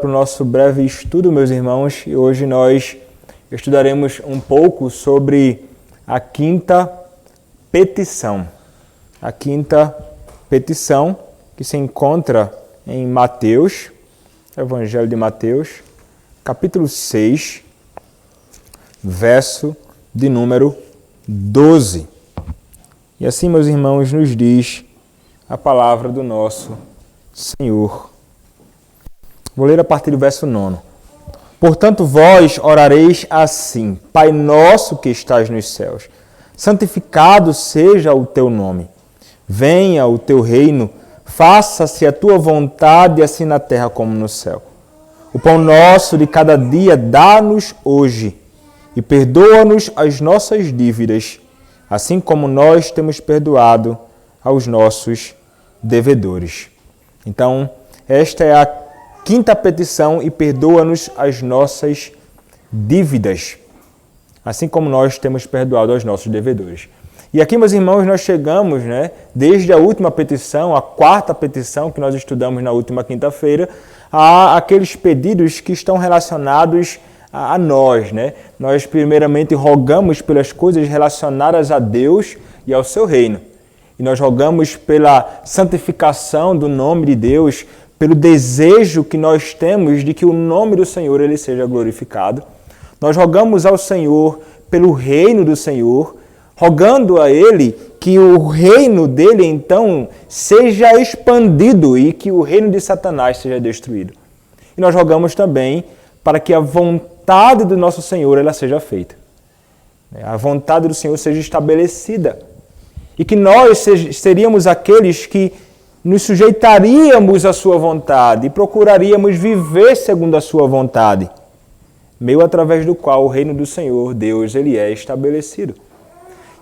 Para o nosso breve estudo, meus irmãos, e hoje nós estudaremos um pouco sobre a quinta petição. A quinta petição que se encontra em Mateus, Evangelho de Mateus, capítulo 6, verso de número 12. E assim, meus irmãos, nos diz a palavra do nosso Senhor. Vou ler a partir do verso 9. Portanto, vós orareis assim: Pai nosso que estás nos céus, santificado seja o teu nome. Venha o teu reino, faça-se a tua vontade, assim na terra como no céu. O pão nosso de cada dia dá-nos hoje, e perdoa-nos as nossas dívidas, assim como nós temos perdoado aos nossos devedores. Então, esta é a quinta petição: e perdoa-nos as nossas dívidas, assim como nós temos perdoado aos nossos devedores. E aqui, meus irmãos, nós chegamos, desde a última petição, a quarta petição que nós estudamos na última quinta-feira, a aqueles pedidos que estão relacionados a nós. Nós, primeiramente, rogamos pelas coisas relacionadas a Deus e ao seu reino. E nós rogamos pela santificação do nome de Deus, pelo desejo que nós temos de que o nome do Senhor ele seja glorificado. Nós rogamos ao Senhor pelo reino do Senhor, rogando a Ele que o reino dele, então, seja expandido e que o reino de Satanás seja destruído. E nós rogamos também para que a vontade do nosso Senhor ela seja feita. A vontade do Senhor seja estabelecida. E que nós seríamos aqueles que nos sujeitaríamos à sua vontade e procuraríamos viver segundo a sua vontade, meio através do qual o reino do Senhor, Deus, ele é estabelecido.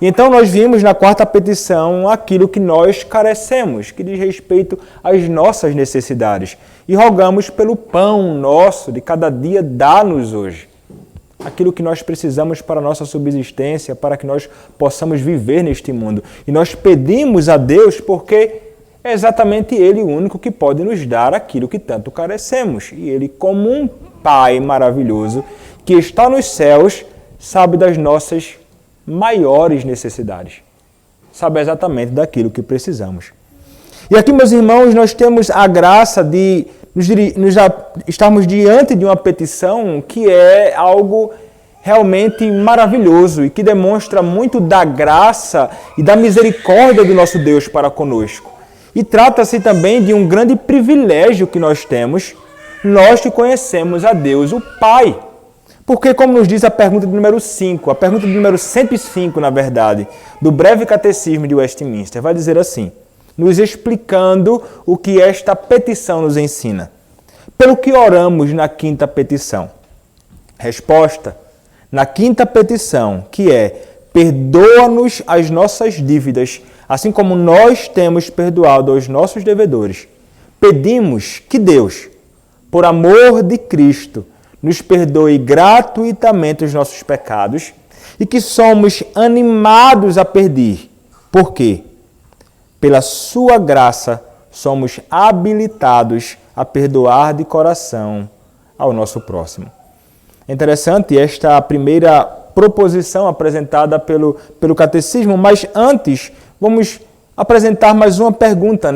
E então nós vimos na quarta petição aquilo que nós carecemos, que diz respeito às nossas necessidades. E rogamos pelo pão nosso de cada dia, dá-nos hoje. Aquilo que nós precisamos para a nossa subsistência, para que nós possamos viver neste mundo. E nós pedimos a Deus porque é exatamente Ele o único que pode nos dar aquilo que tanto carecemos. E Ele, como um Pai maravilhoso, que está nos céus, sabe das nossas maiores necessidades. Sabe exatamente daquilo que precisamos. E aqui, meus irmãos, nós temos a graça de estarmos diante de uma petição que é algo realmente maravilhoso e que demonstra muito da graça e da misericórdia do nosso Deus para conosco. E trata-se também de um grande privilégio que nós temos, nós que conhecemos a Deus, o Pai. Porque, como nos diz a pergunta de número 5, a pergunta de número 105, na verdade, do breve catecismo de Westminster, vai dizer assim, nos explicando o que esta petição nos ensina. Pelo que oramos na quinta petição? Resposta: na quinta petição, que é: perdoa-nos as nossas dívidas, assim como nós temos perdoado aos nossos devedores. Pedimos que Deus, por amor de Cristo, nos perdoe gratuitamente os nossos pecados e que somos animados a pedir. Por quê? Pela sua graça, somos habilitados a perdoar de coração ao nosso próximo. É interessante esta primeira proposição apresentada pelo catecismo, mas antes vamos apresentar mais uma pergunta,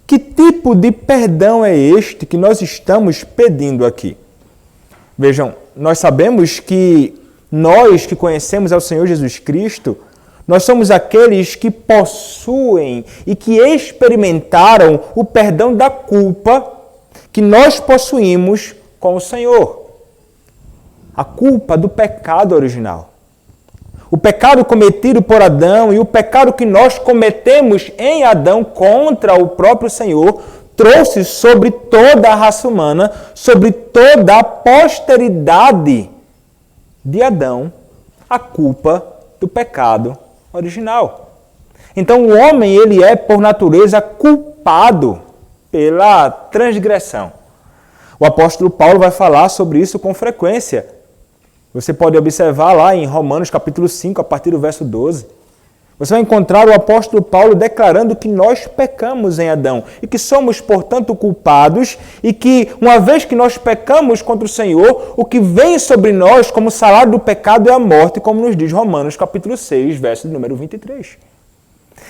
Que tipo de perdão é este que nós estamos pedindo aqui? Vejam, nós sabemos que nós que conhecemos ao Senhor Jesus Cristo, nós somos aqueles que possuem e que experimentaram o perdão da culpa que nós possuímos com o Senhor. A culpa do pecado original. O pecado cometido por Adão e o pecado que nós cometemos em Adão contra o próprio Senhor trouxe sobre toda a raça humana, sobre toda a posteridade de Adão, a culpa do pecado original. Então o homem ele é por natureza culpado pela transgressão. O apóstolo Paulo vai falar sobre isso com frequência. Você pode observar lá em Romanos capítulo 5, a partir do verso 12. Você vai encontrar o apóstolo Paulo declarando que nós pecamos em Adão e que somos, portanto, culpados e que, uma vez que nós pecamos contra o Senhor, o que vem sobre nós como salário do pecado é a morte, como nos diz Romanos capítulo 6, verso número 23.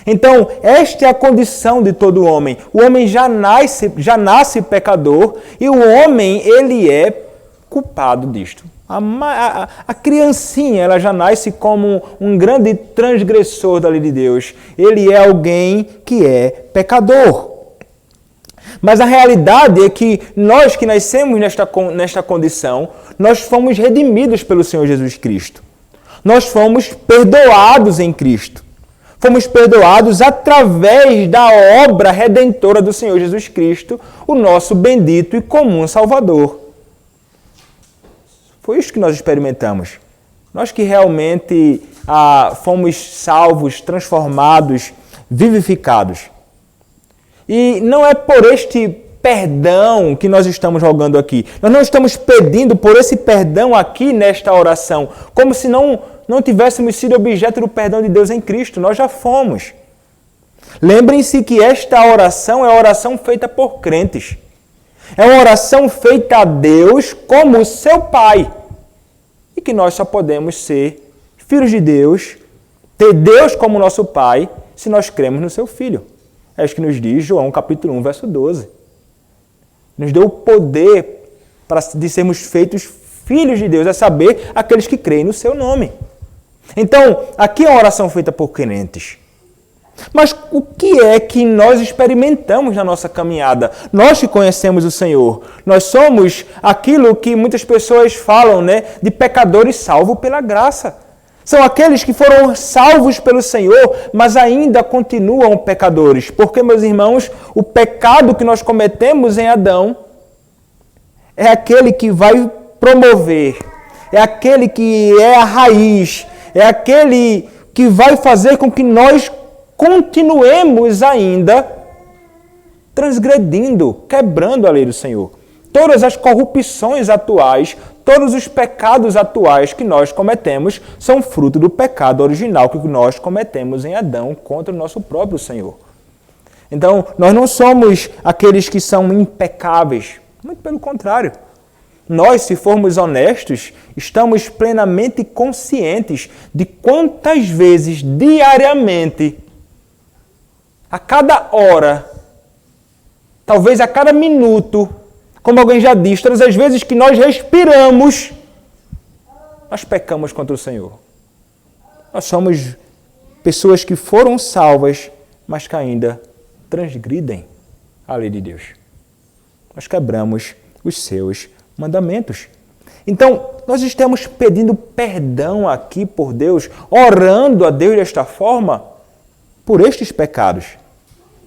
Então, esta é a condição de todo homem. O homem já nasce pecador e o homem, ele é culpado disto. A criancinha, ela já nasce como um grande transgressor da lei de Deus. Ele é alguém que é pecador. Mas a realidade é que nós que nascemos nesta condição, nós fomos redimidos pelo Senhor Jesus Cristo. Nós fomos perdoados em Cristo. Fomos perdoados através da obra redentora do Senhor Jesus Cristo, o nosso bendito e comum Salvador. Foi isso que nós experimentamos. Nós que realmente fomos salvos, transformados, vivificados. E não é por este perdão que nós estamos rogando aqui. Nós não estamos pedindo por esse perdão aqui nesta oração, como se não tivéssemos sido objeto do perdão de Deus em Cristo. Nós já fomos. Lembrem-se que esta oração é a oração feita por crentes. É uma oração feita a Deus como seu Pai. E que nós só podemos ser filhos de Deus, ter Deus como nosso Pai, se nós cremos no seu Filho. É isso que nos diz João capítulo 1, verso 12. Nos deu o poder de sermos feitos filhos de Deus, a saber, aqueles que creem no seu nome. Então, aqui é uma oração feita por crentes. Mas o que é que nós experimentamos na nossa caminhada? Nós que conhecemos o Senhor, nós somos aquilo que muitas pessoas falam, de pecadores salvos pela graça. São aqueles que foram salvos pelo Senhor, mas ainda continuam pecadores. Porque, meus irmãos, o pecado que nós cometemos em Adão é aquele que vai promover, é aquele que é a raiz, é aquele que vai fazer com que nós continuemos ainda transgredindo, quebrando a lei do Senhor. Todas as corrupções atuais, todos os pecados atuais que nós cometemos são fruto do pecado original que nós cometemos em Adão contra o nosso próprio Senhor. Então, nós não somos aqueles que são impecáveis, muito pelo contrário. Nós, se formos honestos, estamos plenamente conscientes de quantas vezes diariamente, a cada hora, talvez a cada minuto, como alguém já disse, todas as vezes que nós respiramos, nós pecamos contra o Senhor. Nós somos pessoas que foram salvas, mas que ainda transgridem a lei de Deus. Nós quebramos os seus mandamentos. Então, nós estamos pedindo perdão aqui por Deus, orando a Deus desta forma, por estes pecados.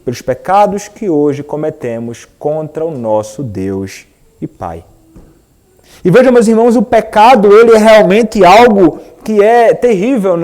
Pelos pecados que hoje cometemos contra o nosso Deus e Pai. E vejam, meus irmãos, o pecado, ele é realmente algo que é terrível,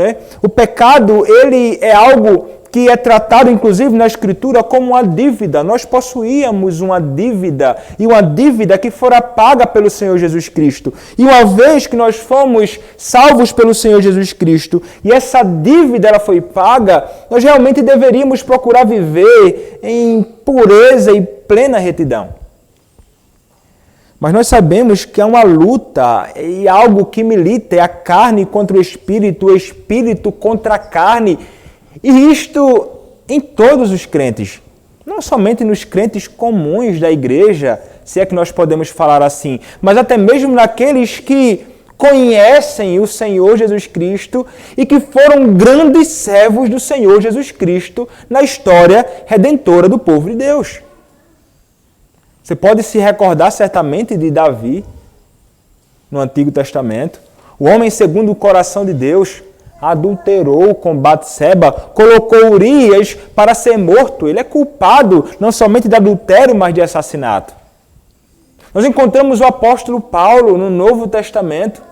O pecado, ele é algo que é tratado, inclusive, na Escritura como uma dívida. Nós possuíamos uma dívida, e uma dívida que fora paga pelo Senhor Jesus Cristo. E uma vez que nós fomos salvos pelo Senhor Jesus Cristo, e essa dívida ela foi paga, nós realmente deveríamos procurar viver em pureza e plena retidão. Mas nós sabemos que é uma luta e algo que milita, é a carne contra o espírito contra a carne. E isto em todos os crentes, não somente nos crentes comuns da igreja, se é que nós podemos falar assim, mas até mesmo naqueles que conhecem o Senhor Jesus Cristo e que foram grandes servos do Senhor Jesus Cristo na história redentora do povo de Deus. Você pode se recordar certamente de Davi, no Antigo Testamento, o homem segundo o coração de Deus, adulterou com Batseba, colocou Urias para ser morto. Ele é culpado não somente de adultério, mas de assassinato. Nós encontramos o apóstolo Paulo no Novo Testamento.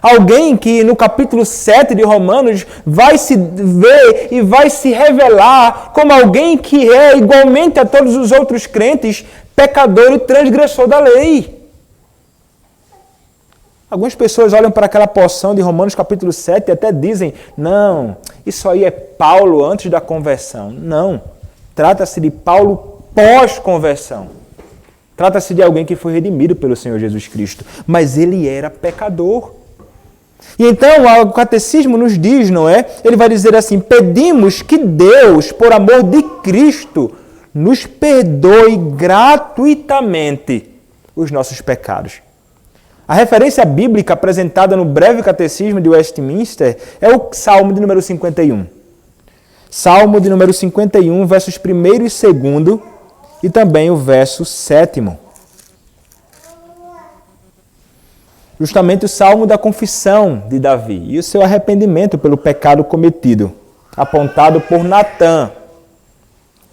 Alguém que no capítulo 7 de Romanos vai se ver e vai se revelar como alguém que é, igualmente a todos os outros crentes, pecador e transgressor da lei. Algumas pessoas olham para aquela porção de Romanos capítulo 7 e até dizem, não, isso aí é Paulo antes da conversão. Não, trata-se de Paulo pós-conversão. Trata-se de alguém que foi redimido pelo Senhor Jesus Cristo, mas ele era pecador. E então o catecismo nos diz, não é? Ele vai dizer assim, pedimos que Deus, por amor de Cristo, nos perdoe gratuitamente os nossos pecados. A referência bíblica apresentada no breve catecismo de Westminster é o Salmo de número 51. Salmo de número 51, versos 1º e 2º, e também o verso 7º. Justamente o salmo da confissão de Davi e o seu arrependimento pelo pecado cometido, apontado por Natã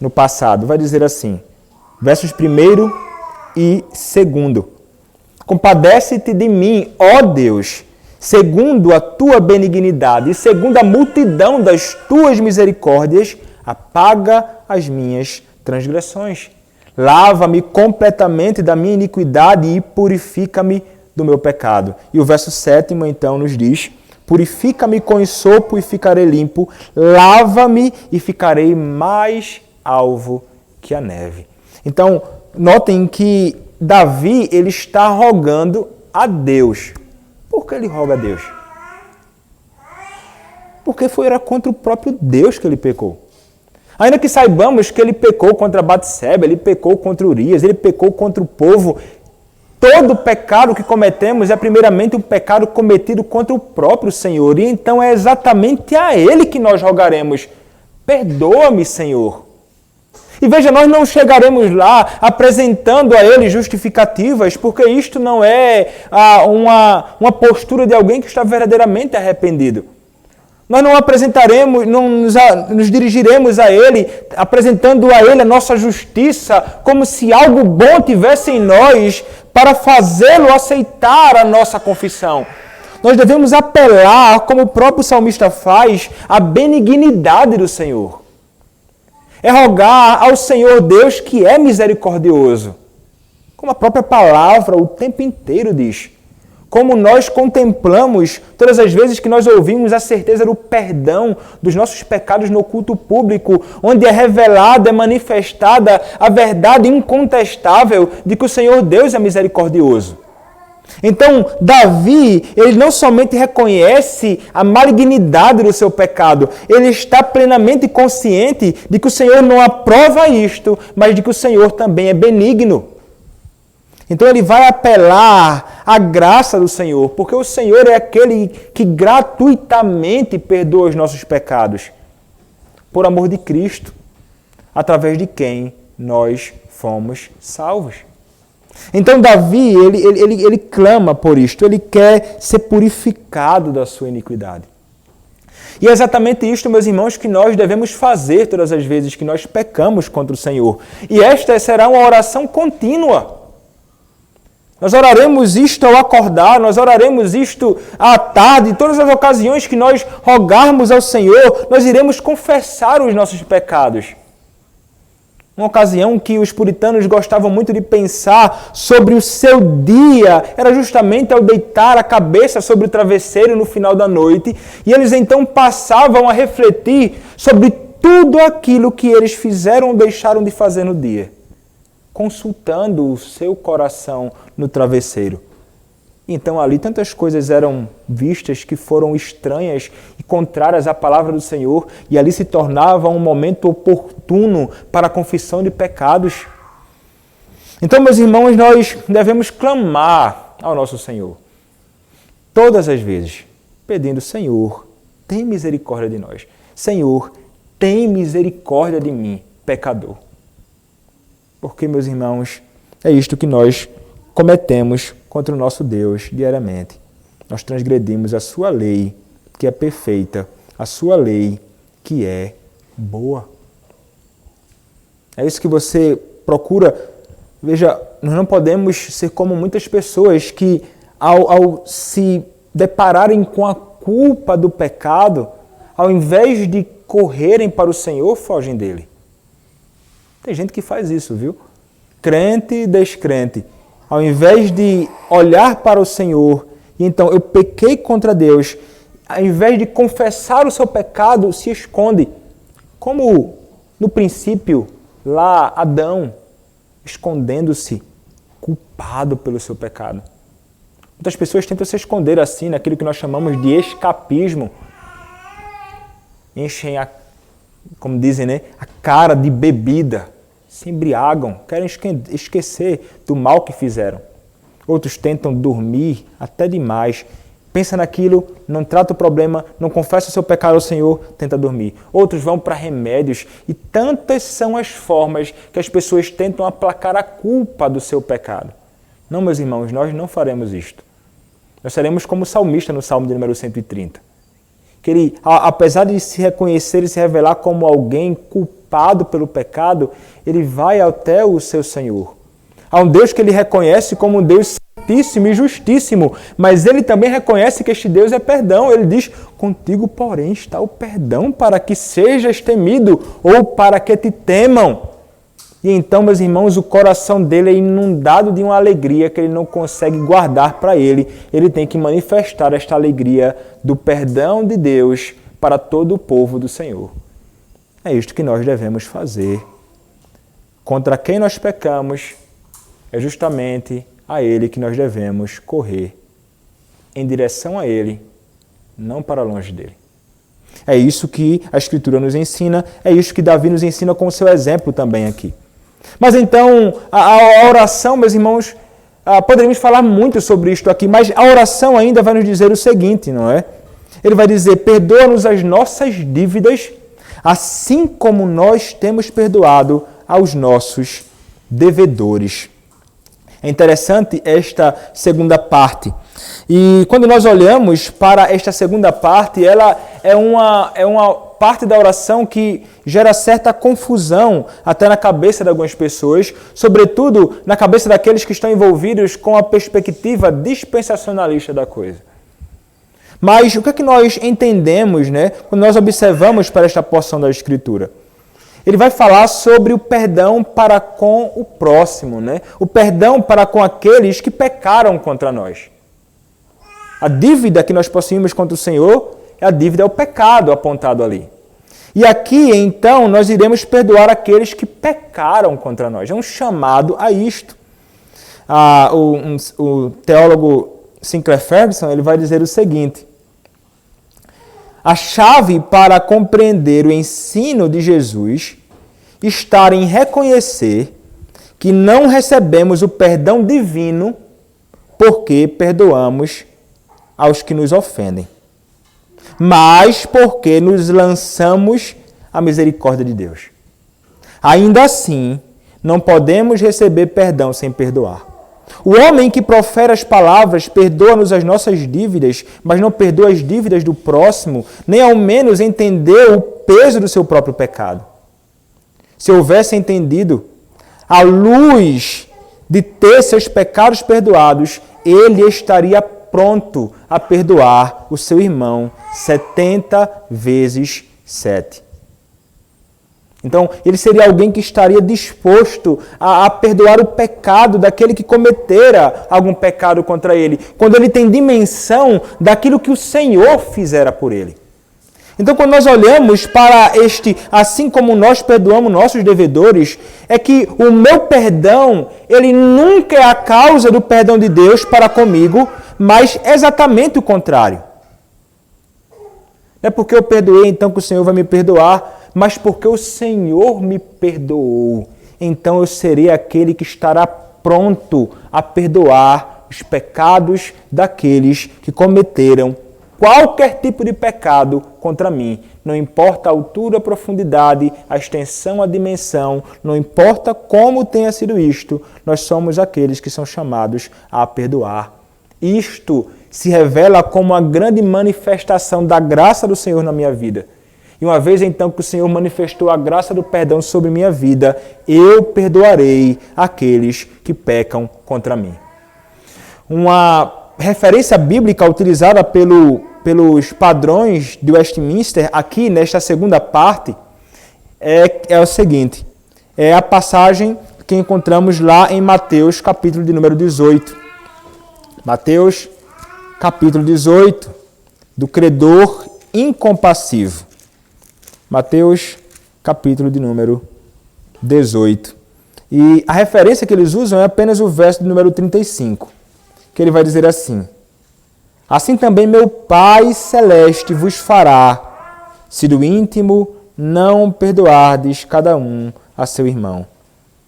no passado. Vai dizer assim, versos 1º e 2º. Compadece-te de mim, ó Deus, segundo a tua benignidade e segundo a multidão das tuas misericórdias, apaga as minhas transgressões. Lava-me completamente da minha iniquidade e purifica-me do meu pecado. E o verso 7º, então, nos diz, purifica-me com ensopo e ficarei limpo, lava-me e ficarei mais alvo que a neve. Então, notem que Davi, ele está rogando a Deus. Por que ele roga a Deus? Porque era contra o próprio Deus que ele pecou. Ainda que saibamos que ele pecou contra Batseba, ele pecou contra Urias, ele pecou contra o povo, todo pecado que cometemos é primeiramente um pecado cometido contra o próprio Senhor. E então é exatamente a Ele que nós rogaremos. Perdoa-me, Senhor. E veja, nós não chegaremos lá apresentando a Ele justificativas, porque isto não é uma postura de alguém que está verdadeiramente arrependido. Nós não apresentaremos, não nos dirigiremos a Ele, apresentando a Ele a nossa justiça, como se algo bom tivesse em nós para fazê-lo aceitar a nossa confissão. Nós devemos apelar, como o próprio salmista faz, à benignidade do Senhor. É rogar ao Senhor Deus que é misericordioso. Como a própria palavra o tempo inteiro diz. Como nós contemplamos todas as vezes que nós ouvimos a certeza do perdão dos nossos pecados no culto público, onde é revelada, é manifestada a verdade incontestável de que o Senhor Deus é misericordioso. Então, Davi, ele não somente reconhece a malignidade do seu pecado, ele está plenamente consciente de que o Senhor não aprova isto, mas de que o Senhor também é benigno. Então ele vai apelar à graça do Senhor, porque o Senhor é aquele que gratuitamente perdoa os nossos pecados, por amor de Cristo, através de quem nós fomos salvos. Então Davi, ele clama por isto, ele quer ser purificado da sua iniquidade. E é exatamente isto, meus irmãos, que nós devemos fazer todas as vezes que nós pecamos contra o Senhor. E esta será uma oração contínua. Nós oraremos isto ao acordar, nós oraremos isto à tarde, em todas as ocasiões que nós rogarmos ao Senhor, nós iremos confessar os nossos pecados. Uma ocasião que os puritanos gostavam muito de pensar sobre o seu dia era justamente ao deitar a cabeça sobre o travesseiro no final da noite, e eles então passavam a refletir sobre tudo aquilo que eles fizeram ou deixaram de fazer no dia, consultando o seu coração no travesseiro. Então ali tantas coisas eram vistas que foram estranhas e contrárias à palavra do Senhor, e ali se tornava um momento oportuno para a confissão de pecados. Então, meus irmãos, nós devemos clamar ao nosso Senhor todas as vezes, pedindo: Senhor, tem misericórdia de nós. Senhor, tem misericórdia de mim, pecador. Porque, meus irmãos, é isto que nós cometemos contra o nosso Deus diariamente. Nós transgredimos a sua lei, que é perfeita, a sua lei, que é boa. É isso que você procura. Veja, nós não podemos ser como muitas pessoas que, ao se depararem com a culpa do pecado, ao invés de correrem para o Senhor, fogem dele. Tem gente que faz isso, viu? Crente e descrente. Ao invés de olhar para o Senhor e então eu pequei contra Deus, ao invés de confessar o seu pecado, se esconde. Como no princípio, lá, Adão, escondendo-se, culpado pelo seu pecado. Muitas pessoas tentam se esconder assim, naquilo que nós chamamos de escapismo. Enchem, como dizem, né, a cara de bebida, se embriagam, querem esquecer do mal que fizeram. Outros tentam dormir até demais. Pensa naquilo, não trata o problema, não confessa o seu pecado ao Senhor, tenta dormir. Outros vão para remédios e tantas são as formas que as pessoas tentam aplacar a culpa do seu pecado. Não, meus irmãos, nós não faremos isto. Nós seremos como o salmista no Salmo de número 130. Que ele, apesar de se reconhecer e se revelar como alguém culpado pelo pecado, ele vai até o seu Senhor. Há um Deus que ele reconhece como um Deus santíssimo e justíssimo, mas ele também reconhece que este Deus é perdão. Ele diz, contigo, porém, está o perdão para que sejas temido ou para que te temam. E então, meus irmãos, o coração dele é inundado de uma alegria que ele não consegue guardar para ele. Ele tem que manifestar esta alegria do perdão de Deus para todo o povo do Senhor. É isto que nós devemos fazer. Contra quem nós pecamos, é justamente a Ele que nós devemos correr, em direção a Ele, não para longe dele. É isso que a Escritura nos ensina, é isso que Davi nos ensina com o seu exemplo também aqui. Mas então, a oração, meus irmãos, poderíamos falar muito sobre isto aqui, mas a oração ainda vai nos dizer o seguinte, não é? Ele vai dizer, perdoa-nos as nossas dívidas, assim como nós temos perdoado aos nossos devedores. É interessante esta segunda parte. E quando nós olhamos para esta segunda parte, ela é uma parte da oração que gera certa confusão até na cabeça de algumas pessoas, sobretudo na cabeça daqueles que estão envolvidos com a perspectiva dispensacionalista da coisa. Mas o que é que nós entendemos, né, quando nós observamos para esta porção da Escritura? Ele vai falar sobre o perdão para com o próximo, né? O perdão para com aqueles que pecaram contra nós. A dívida que nós possuímos contra o Senhor é a dívida ao pecado apontado ali. E aqui, então, nós iremos perdoar aqueles que pecaram contra nós. É um chamado a isto. O teólogo Sinclair Ferguson, ele vai dizer o seguinte: a chave para compreender o ensino de Jesus está em reconhecer que não recebemos o perdão divino porque perdoamos aos que nos ofendem, mas porque nos lançamos à misericórdia de Deus. Ainda assim, não podemos receber perdão sem perdoar. O homem que profere as palavras, perdoa-nos as nossas dívidas, mas não perdoa as dívidas do próximo, nem ao menos entendeu o peso do seu próprio pecado. Se houvesse entendido, à luz de ter seus pecados perdoados, ele estaria pronto a perdoar o seu irmão 70 vezes 7. Então, ele seria alguém que estaria disposto a perdoar o pecado daquele que cometera algum pecado contra ele, quando ele tem dimensão daquilo que o Senhor fizera por ele. Então, quando nós olhamos para este, assim como nós perdoamos nossos devedores, é que o meu perdão, ele nunca é a causa do perdão de Deus para comigo, mas exatamente o contrário. Não é porque eu perdoei, então, que o Senhor vai me perdoar, mas porque o Senhor me perdoou. Então eu serei aquele que estará pronto a perdoar os pecados daqueles que cometeram qualquer tipo de pecado contra mim. Não importa a altura, a profundidade, a extensão, a dimensão, não importa como tenha sido isto, nós somos aqueles que são chamados a perdoar. Isto se revela como a grande manifestação da graça do Senhor na minha vida. E uma vez então que o Senhor manifestou a graça do perdão sobre minha vida, eu perdoarei aqueles que pecam contra mim. Uma referência bíblica utilizada pelos padrões de Westminster, aqui nesta segunda parte, é o seguinte. É a passagem que encontramos lá em Mateus, capítulo de número 18. Mateus, capítulo 18, do credor incompassivo. Mateus, capítulo de número 18. E a referência que eles usam é apenas o verso de número 35, que ele vai dizer assim: assim também meu Pai Celeste vos fará, se do íntimo não perdoardes cada um a seu irmão.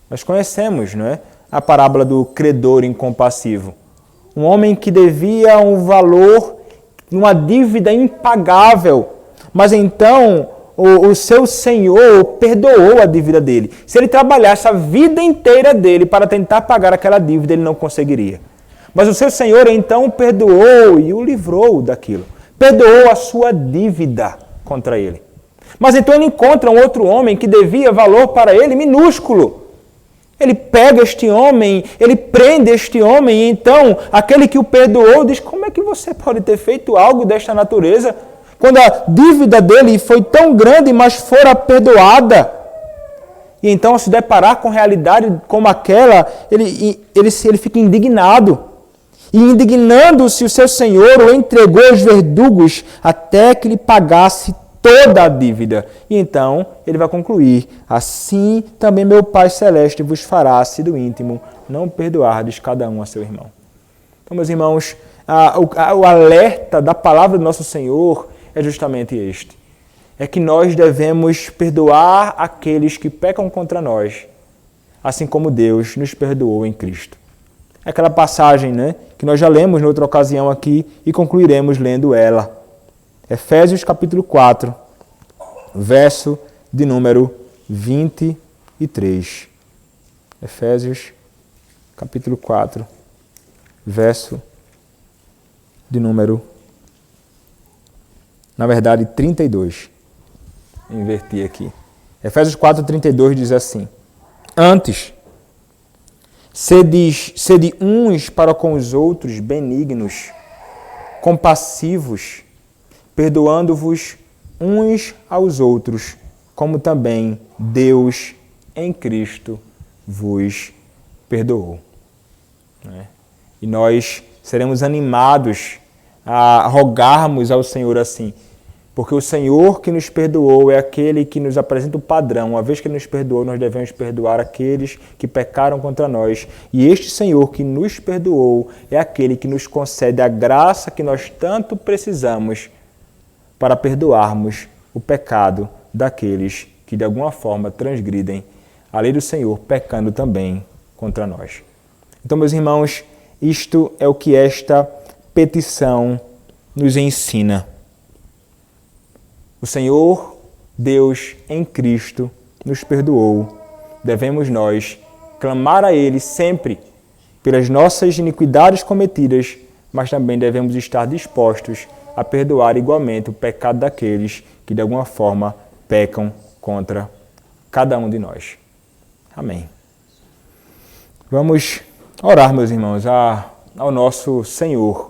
Nós conhecemos, não é, a parábola do credor incompassivo. Um homem que devia um valor, uma dívida impagável, mas então o seu senhor perdoou a dívida dele. Se ele trabalhasse a vida inteira dele para tentar pagar aquela dívida, ele não conseguiria. Mas o seu senhor então o perdoou e o livrou daquilo. Perdoou a sua dívida contra ele. Mas então ele encontra um outro homem que devia valor para ele minúsculo. Ele pega este homem, ele prende este homem, e então aquele que o perdoou diz: como é que você pode ter feito algo desta natureza, quando a dívida dele foi tão grande, mas fora perdoada? E então, ao se deparar com realidade como aquela, ele fica indignado. E indignando-se, o seu senhor o entregou aos verdugos até que lhe pagasse toda a dívida. E então ele vai concluir: assim também meu Pai Celeste vos fará, se do íntimo não perdoardes cada um a seu irmão. Então, meus irmãos, o alerta da palavra do nosso Senhor é justamente este: é que nós devemos perdoar aqueles que pecam contra nós, assim como Deus nos perdoou em Cristo. É aquela passagem, né, que nós já lemos em outra ocasião aqui e concluiremos lendo ela. Efésios capítulo 4, verso de número 23. Efésios capítulo 4, verso de número, na verdade, 32. Inverti aqui. Efésios 4, 32 diz assim: antes, sede uns para com os outros benignos, compassivos, perdoando-vos uns aos outros, como também Deus em Cristo vos perdoou. E nós seremos animados a rogarmos ao Senhor assim, porque o Senhor que nos perdoou é aquele que nos apresenta o padrão. Uma vez que Ele nos perdoou, nós devemos perdoar aqueles que pecaram contra nós. E este Senhor que nos perdoou é aquele que nos concede a graça que nós tanto precisamos para perdoarmos o pecado daqueles que de alguma forma transgridem a lei do Senhor, pecando também contra nós. Então, meus irmãos, isto é o que esta petição nos ensina. O Senhor, Deus em Cristo, nos perdoou. Devemos nós clamar a Ele sempre pelas nossas iniquidades cometidas, mas também devemos estar dispostos a perdoar igualmente o pecado daqueles que de alguma forma pecam contra cada um de nós. Amém. Vamos orar, meus irmãos, ao nosso Senhor,